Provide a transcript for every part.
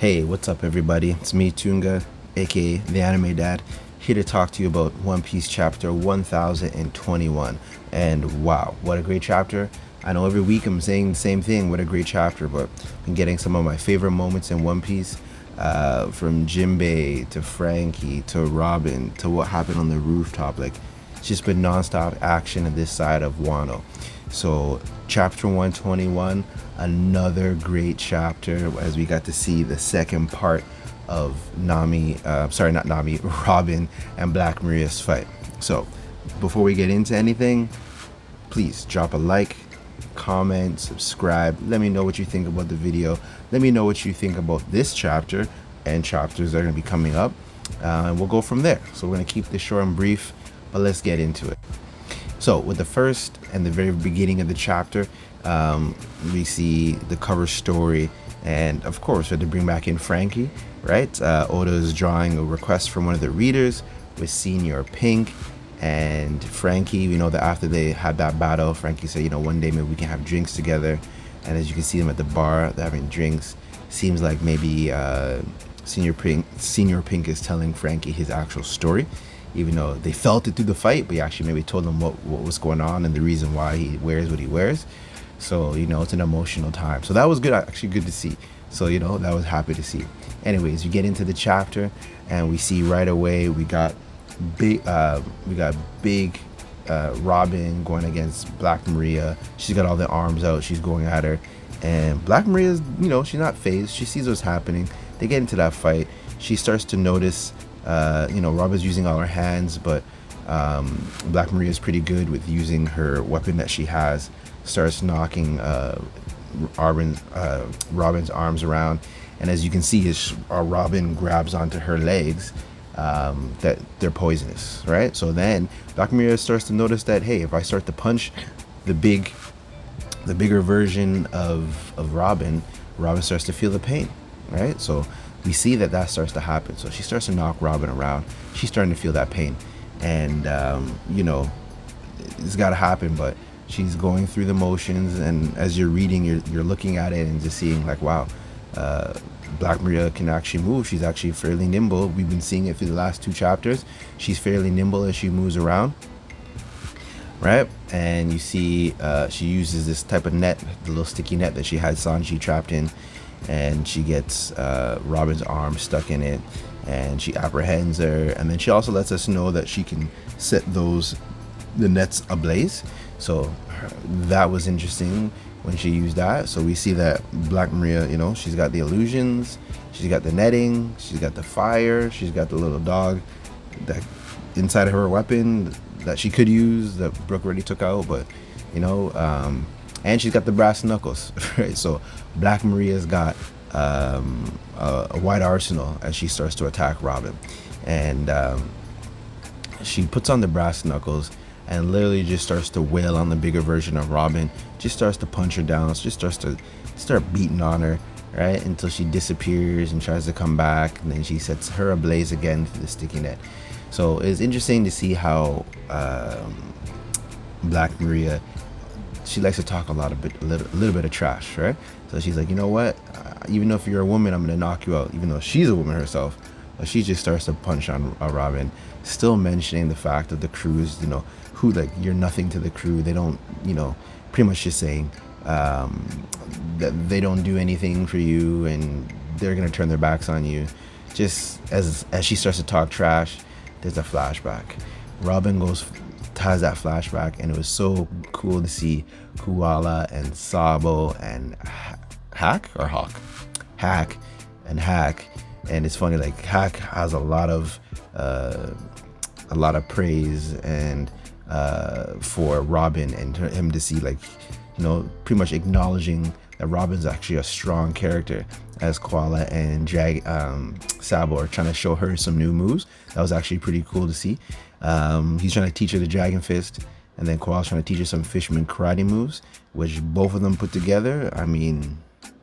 Hey, what's up, everybody? It's me, Tunga, aka the Anime Dad, here to talk to you about One Piece chapter 1021. And wow, what a great chapter! I know every week I'm saying the same thing, what a great chapter, but I've been getting some of my favorite moments in One Piece, from Jinbei to Franky to Robin to what happened on the rooftop. Like, it's just been nonstop action on this side of Wano. So, chapter 121, another great chapter as we got to see the second part of Robin and Black Maria's fight. So, before we get into anything, please drop a like, comment, subscribe. Let me know what you think about the video. Let me know what you think about this chapter and chapters that are going to be coming up. And we'll go from there. So, we're going to keep this short and brief, but let's get into it. So with the first and the very beginning of the chapter, we see the cover story, and of course we had to bring back in Franky, right? Oda is drawing a request from one of the readers with Senor Pink and Franky. We know that after they had that battle, Franky said, one day maybe we can have drinks together. And as you can see them at the bar, they're having drinks. Seems like maybe Senor Pink is telling Franky his actual story, even though they felt it through the fight, but he actually maybe told them what was going on and the reason why he wears what he wears. So, it's an emotional time. So that was good, actually good to see. So, that was happy to see. Anyways, we get into the chapter and we see right away we got big Robin going against Black Maria. She's got all the arms out, she's going at her. And Black Maria's, she's not phased. She sees what's happening. They get into that fight. She starts to notice Robin's using all her hands, but Black Maria is pretty good with using her weapon that she has. Starts knocking Robin's arms around, and as you can see, Robin grabs onto her legs, that they're poisonous, right? So then Black Maria starts to notice that, hey, if I start to punch the bigger version of Robin starts to feel the pain, right? So we see that starts to happen. So she starts to knock Robin around. She's starting to feel that pain. And, it's got to happen, but she's going through the motions. And as you're reading, you're looking at it and just seeing like, wow, Black Maria can actually move. She's actually fairly nimble. We've been seeing it through the last two chapters. She's fairly nimble as she moves around, right? And you see she uses this type of net, the little sticky net that she had Sanji trapped in. And she gets Robin's arm stuck in it, and she apprehends her, and then she also lets us know that she can set the nets ablaze. So that was interesting when she used that. So we see that Black Maria, she's got the illusions, she's got the netting, she's got the fire, she's got the little dog that inside of her weapon that she could use that Brooke already took out, but and she's got the brass knuckles, right? So Black Maria's got a wide arsenal as she starts to attack Robin. And she puts on the brass knuckles and literally just starts to wail on the bigger version of Robin. Just starts to punch her down. Just starts to beating on her, right? Until she disappears and tries to come back. And then she sets her ablaze again through the sticky net. So it's interesting to see how Black Maria, she likes to talk a little bit of trash, right? So she's like, you know what? Even though if you're a woman, I'm gonna knock you out. Even though she's a woman herself, but she just starts to punch on Robin, still mentioning the fact that the crew is, who, like, you're nothing to the crew. They don't, pretty much just saying that they don't do anything for you, and they're gonna turn their backs on you. Just as she starts to talk trash, there's a flashback. Robin has that flashback, and it was so cool to see Koala and Sabo and Hack and Hack. And it's funny, like, Hack has a lot of praise and for Robin, and him to see, like, pretty much acknowledging that Robin's actually a strong character, as Koala and Sabo are trying to show her some new moves. That was actually pretty cool to see. He's trying to teach her the Dragon Fist, and then Koala's trying to teach her some Fisherman karate moves, which both of them put together, I mean,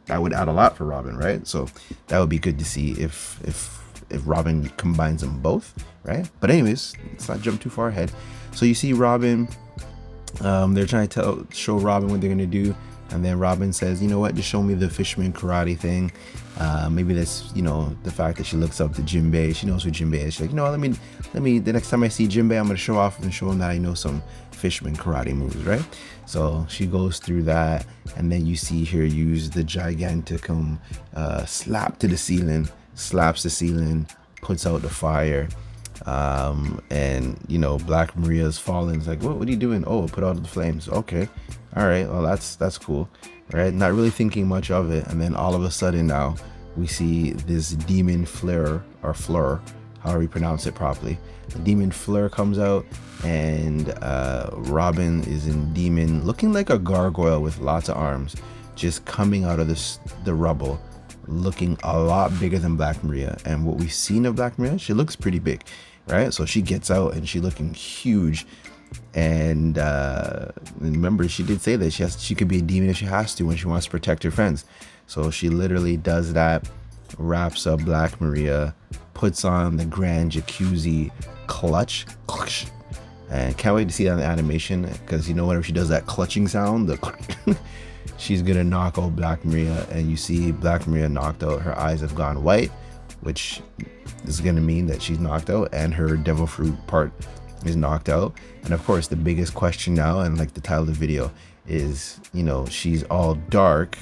that would add a lot for Robin, right? So that would be good to see if Robin combines them both, right? But anyways, let's not jump too far ahead. So you see Robin, they're trying to show Robin what they're gonna do. And then Robin says, you know what, just show me the fisherman karate thing. Maybe that's, you know, the fact that she looks up to Jinbei. She knows who Jinbei is. She's like, you know, let me, the next time I see Jinbei, I'm going to show off and show him that I know some fisherman karate moves, right? So she goes through that, and then you see her use the giganticum slap to the ceiling, slaps the ceiling, puts out the fire. And you know, Black Maria's falling. It's like, what are you doing? Oh, put out the flames. Okay, all right, well, that's cool, right? Not really thinking much of it. And then all of a sudden now we see this demon flare, or fleur, however you pronounce it properly. The demon fleur comes out, and Robin is in demon, looking like a gargoyle with lots of arms, just coming out of the rubble, looking a lot bigger than Black Maria. And what we've seen of Black Maria, she looks pretty big, right? So she gets out and she looking huge. And remember, she did say that she could be a demon if she has to, when she wants to protect her friends. So she literally does that, wraps up Black Maria, puts on the grand jacuzzi clutch, and can't wait to see that in the animation, because you know, whenever she does that clutching sound, she's gonna knock out Black Maria. And you see Black Maria knocked out, her eyes have gone white, which is gonna mean that she's knocked out, and her devil fruit part is knocked out. And of course, the biggest question now, and like the title of the video, is, you know, she's all dark,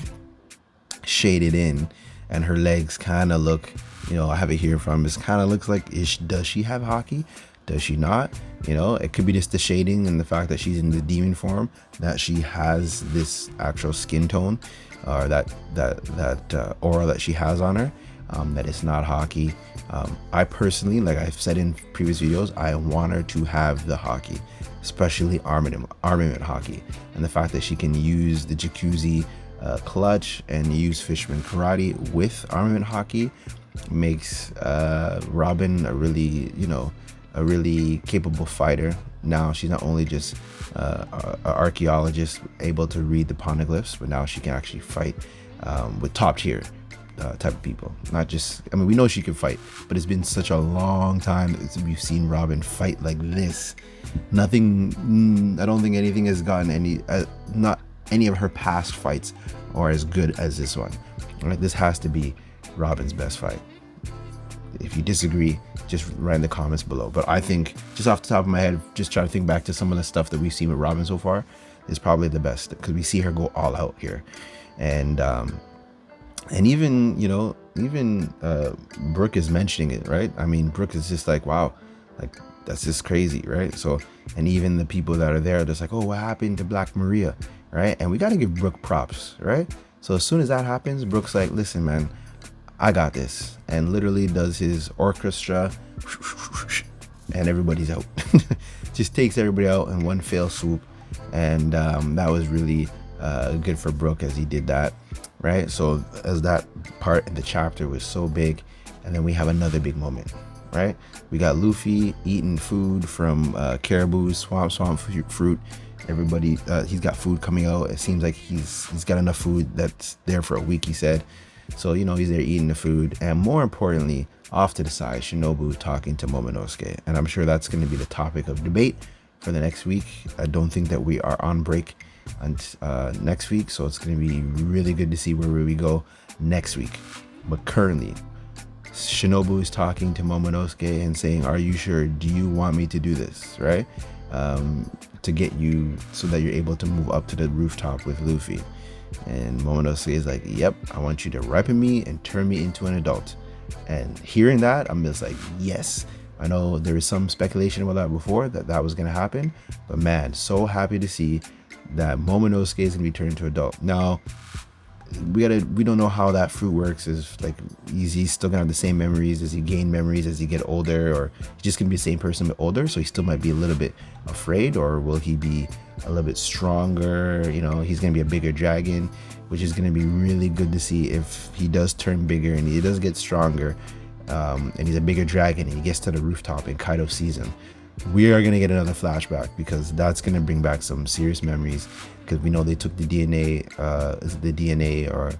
shaded in, and her legs kind of look, you know, I have it here from, it kind of looks like, does she have Haki? Does she not? You know, it could be just the shading and the fact that she's in the demon form, that she has this actual skin tone, or that aura that she has on her, that it's not Haki. I personally, like I've said in previous videos, I want her to have the Haki, especially armament Haki, and the fact that she can use the jacuzzi clutch and use fisherman karate with armament Haki makes Robin a really, you know, a really capable fighter. Now she's not only just an archaeologist able to read the poneglyphs, but now she can actually fight with top tier type of people. Not just, I mean, we know she can fight, but it's been such a long time that we've seen Robin fight like this. Nothing, I don't think anything has gotten any, not any of her past fights are as good as this one. Right? This has to be Robin's best fight. If you disagree, just write in the comments below. But I think, just off the top of my head, just trying to think back to some of the stuff that we've seen with Robin so far, is probably the best, because we see her go all out here. And even, you know, even Brooke is mentioning it, right? I mean, Brooke is just like, wow, like that's just crazy, right? So, and even the people that are there, just like, oh, what happened to Black Maria, right? And we got to give Brooke props, right? So as soon as that happens, Brooke's like, listen, man, I got this, and literally does his orchestra, and everybody's out. Just takes everybody out in one fell swoop. And that was really good for Brooke as he did that, right? So as that part in the chapter was so big, and then we have another big moment, right? We got Luffy eating food from Caribou's swamp fruit. Everybody, he's got food coming out. It seems like he's got enough food that's there for a week, he said. So, you know, he's there eating the food. And more importantly, off to the side, Shinobu talking to Momonosuke. And I'm sure that's going to be the topic of debate for the next week. I don't think that we are on break next week. So it's going to be really good to see where we go next week. But currently, Shinobu is talking to Momonosuke and saying, are you sure? Do you want me to do this? Right? To get you so that you're able to move up to the rooftop with Luffy. And Momonosuke is like, yep, I want you to ripen me and turn me into an adult. And hearing that, I'm just like, yes. I know there was some speculation about that before, that was going to happen. But man, so happy to see that Momonosuke is going to be turned into adult. Now, we don't know how that fruit works. Is like, he's still gonna have the same memories? Does he gain memories as he get older, or he's just gonna be the same person but older, so he still might be a little bit afraid? Or will he be a little bit stronger? You know, he's gonna be a bigger dragon, which is gonna be really good to see if he does turn bigger and he does get stronger, and he's a bigger dragon and he gets to the rooftop and Kaido sees him. We are gonna get another flashback, because that's gonna bring back some serious memories, because we know they took the DNA, or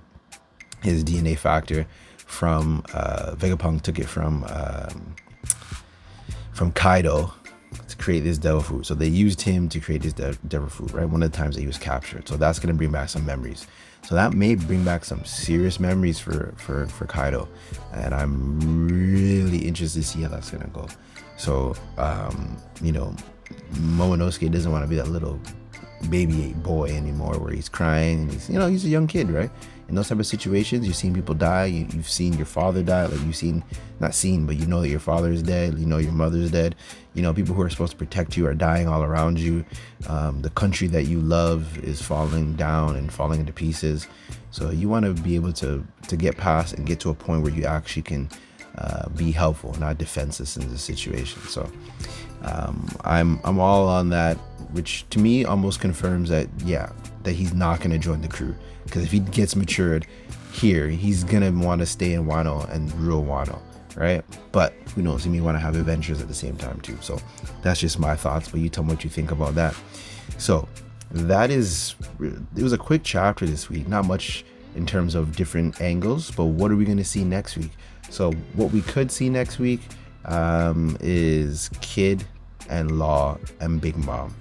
his DNA factor from Vegapunk took it from Kaido. It's create this devil fruit. So they used him to create this devil fruit, right? One of the times that he was captured. So that's going to bring back some memories. So that may bring back some serious memories for Kaido. And I'm really interested to see how that's going to go. So, you know, Momonosuke doesn't want to be that little baby boy anymore where he's crying and he's, you know, he's a young kid, right? In those type of situations, you've seen people die, you've seen your father die, like you've seen, not seen, but you know that your father is dead, you know your mother's dead, you know, people who are supposed to protect you are dying all around you. The country that you love is falling down and falling into pieces. So you want to be able to get past and get to a point where you actually can be helpful, not defenseless in the situation. So I'm all on that, which to me almost confirms that, yeah, that he's not going to join the crew. Because if he gets matured here, he's going to want to stay in Wano and rule Wano, right? But who knows, he may want to have adventures at the same time too. So that's just my thoughts, but you tell me what you think about that. So that is, it was a quick chapter this week, not much in terms of different angles, but what are we going to see next week? So what we could see next week is Kid and Law and Big Mom.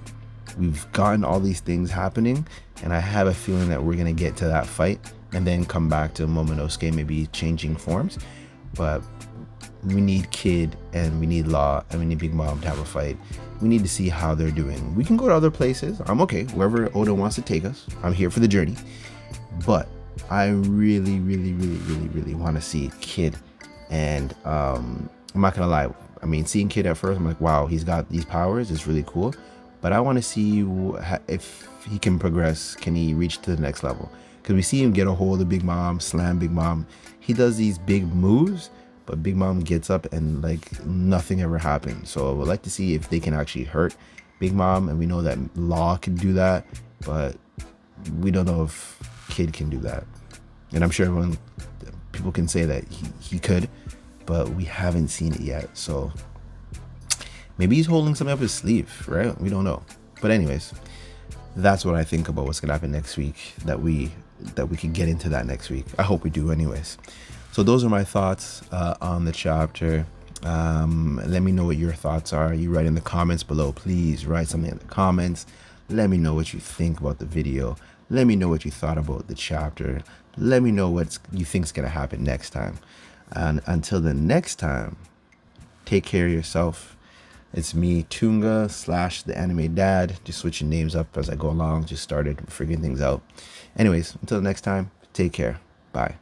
We've gotten all these things happening, and I have a feeling that we're going to get to that fight and then come back to Momonosuke maybe changing forms. But we need Kid and we need Law and we need Big Mom to have a fight. We need to see how they're doing. We can go to other places. I'm okay. Wherever Oda wants to take us, I'm here for the journey. But I really want to see Kid. And I'm not going to lie. I mean, seeing Kid at first, I'm like, wow, he's got these powers. It's really cool. But I want to see if he can progress. Can he reach to the next level? Because we see him get a hold of Big Mom, slam Big Mom. He does these big moves, but Big Mom gets up and like nothing ever happened. So I would like to see if they can actually hurt Big Mom. And we know that Law can do that, but we don't know if Kid can do that. And I'm sure people can say that he could, but we haven't seen it yet. So maybe he's holding something up his sleeve, right? We don't know. But anyways, that's what I think about what's gonna happen next week, that we can get into that next week. I hope we do anyways. So those are my thoughts on the chapter. Let me know what your thoughts are. You write in the comments below. Please write something in the comments. Let me know what you think about the video. Let me know what you thought about the chapter. Let me know what you think is gonna happen next time. And until the next time, take care of yourself. It's me, Tunga / the anime dad, just switching names up as I go along, just started figuring things out. Anyways, until next time, take care. Bye.